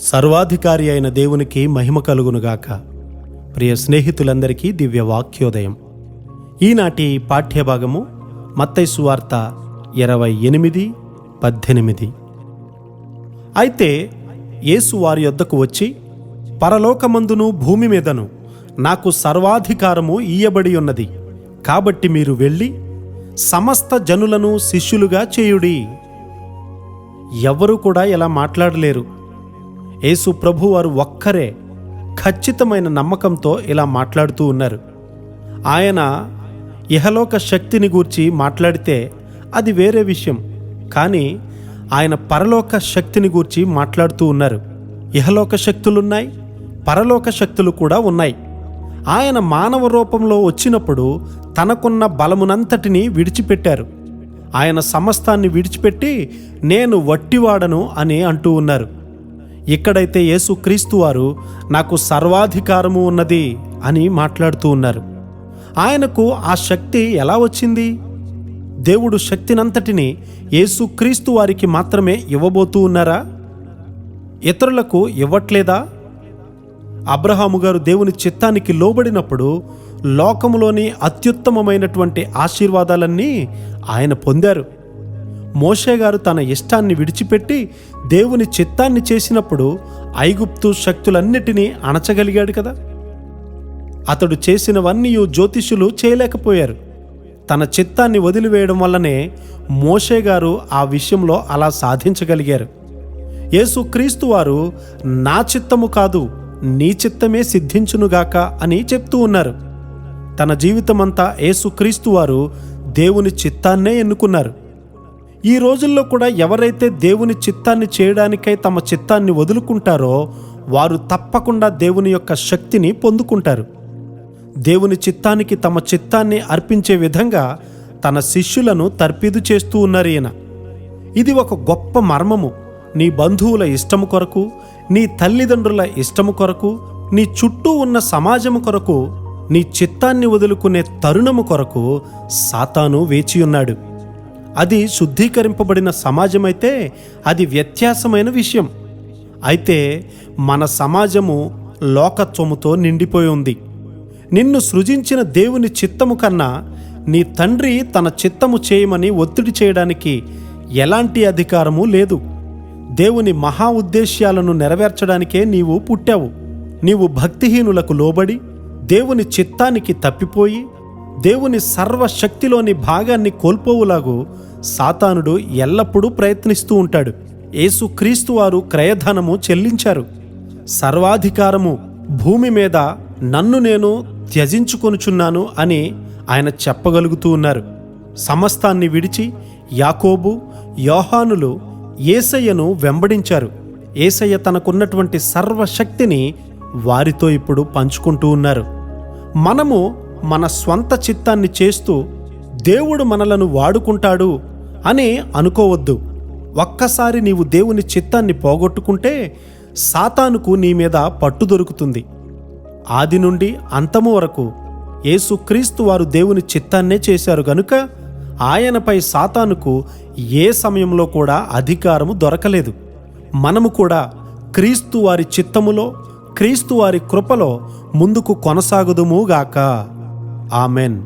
సర్వాధికారి అయిన దేవునికి మహిమ కలుగునుగాక. ప్రియ స్నేహితులందరికీ దివ్య వాక్యోదయం. ఈనాటి పాఠ్యభాగము మత్తయి సువార్త 28:18. అయితే యేసు వారి యొద్దకు వచ్చి, పరలోకమందును భూమి మీదను నాకు సర్వాధికారము ఇయ్యబడి ఉన్నది, కాబట్టి మీరు వెళ్ళి సమస్త జనులను శిష్యులుగా చేయుడి. ఎవ్వరూ కూడా ఇలా మాట్లాడలేరు. యేసు ప్రభు వారు ఒక్కరే ఖచ్చితమైన నమ్మకంతో ఇలా మాట్లాడుతూ ఉన్నారు. ఆయన ఇహలోక శక్తిని గూర్చి మాట్లాడితే అది వేరే విషయం, కానీ ఆయన పరలోక శక్తిని గూర్చి మాట్లాడుతూ ఉన్నారు. ఇహలోక శక్తులున్నాయి, పరలోక శక్తులు కూడా ఉన్నాయి. ఆయన మానవ రూపంలో వచ్చినప్పుడు తనకున్న బలమునంతటినీ విడిచిపెట్టారు. ఆయన సమస్తాన్ని విడిచిపెట్టి నేను వట్టివాడను అని అంటూ ఉన్నారు. ఇక్కడైతే యేసుక్రీస్తు వారు నాకు సర్వాధికారము ఉన్నది అని మాట్లాడుతూ ఉన్నారు. ఆయనకు ఆ శక్తి ఎలా వచ్చింది? దేవుడు శక్తినంతటిని యేసుక్రీస్తు వారికి మాత్రమే ఇవ్వబోతూ ఉన్నారా? ఇతరులకు ఇవ్వట్లేదా? అబ్రహాము గారు దేవుని చిత్తానికి లోబడినప్పుడు లోకములోని అత్యుత్తమమైనటువంటి ఆశీర్వాదాలన్నీ ఆయన పొందారు. మోషే గారు తన ఇష్టాన్ని విడిచిపెట్టి దేవుని చిత్తాన్ని చేసినప్పుడు ఐగుప్తు శక్తులన్నిటినీ అణచగలిగాడు కదా. అతడు చేసినవన్నీ జ్యోతిష్యులు చేయలేకపోయారు. తన చిత్తాన్ని వదిలివేయడం వల్లనే మోషే గారు ఆ విషయంలో అలా సాధించగలిగారు. యేసుక్రీస్తు వారు నా చిత్తము కాదు, నీ చిత్తమే సిద్ధించునుగాక అని చెప్తూ ఉన్నారు. తన జీవితమంతా యేసుక్రీస్తు వారు దేవుని చిత్తాన్నే ఎన్నుకున్నారు. ఈ రోజుల్లో కూడా ఎవరైతే దేవుని చిత్తాన్ని చేయడానికై తమ చిత్తాన్ని వదులుకుంటారో వారు తప్పకుండా దేవుని యొక్క శక్తిని పొందుకుంటారు. దేవుని చిత్తానికి తమ చిత్తాన్ని అర్పించే విధంగా తన శిష్యులను తర్పీదు చేస్తూ ఉన్నారు ఈయన. ఇది ఒక గొప్ప మర్మము. నీ బంధువుల ఇష్టము కొరకు, నీ తల్లిదండ్రుల ఇష్టము కొరకు, నీ చుట్టూ ఉన్న సమాజము కొరకు, నీ చిత్తాన్ని వదులుకునే తరుణము కొరకు సాతాను వేచియున్నాడు. అది శుద్ధీకరింపబడిన సమాజమైతే అది వ్యత్యాసమైన విషయం. అయితే మన సమాజము లోకత్వముతో నిండిపోయి ఉంది. నిన్ను సృజించిన దేవుని చిత్తము కన్నా నీ తండ్రి తన చిత్తము చేయమని ఒత్తిడి చేయడానికి ఎలాంటి అధికారము లేదు. దేవుని మహా ఉద్దేశ్యాలను నెరవేర్చడానికే నీవు పుట్టావు. నీవు భక్తిహీనులకు లోబడి దేవుని చిత్తానికి తప్పిపోయి దేవుని సర్వశక్తిలోని భాగాన్ని కోల్పోవులాగు సాతానుడు ఎల్లప్పుడూ ప్రయత్నిస్తూ ఉంటాడు. యేసుక్రీస్తు వారు క్రయధనము చెల్లించారు. సర్వాధికారము భూమి మీద నన్ను నేను త్యజించుకొనుచున్నాను అని ఆయన చెప్పగలుగుతూ ఉన్నారు. సమస్తాన్ని విడిచి యాకోబు, యోహానులు యేసయ్యను వెంబడించారు. యేసయ్య తనకున్నటువంటి సర్వశక్తిని వారితో ఇప్పుడు పంచుకుంటూ ఉన్నారు. మనము మన స్వంత చిత్తాన్ని చేస్తూ దేవుడు మనలను వాడుకుంటాడు అని అనుకోవద్దు. ఒక్కసారి నీవు దేవుని చిత్తాన్ని పోగొట్టుకుంటే సాతానుకు నీ మీద పట్టు దొరుకుతుంది. ఆది నుండి అంతము వరకు యేసుక్రీస్తు వారు దేవుని చిత్తాన్నే చేశారు గనుక ఆయనపై సాతానుకు ఏ సమయంలో కూడా అధికారము దొరకలేదు. మనము కూడా క్రీస్తు వారి చిత్తములో, క్రీస్తు వారి కృపలో ముందుకు కొనసాగుదుముగాక. ఆమెన్.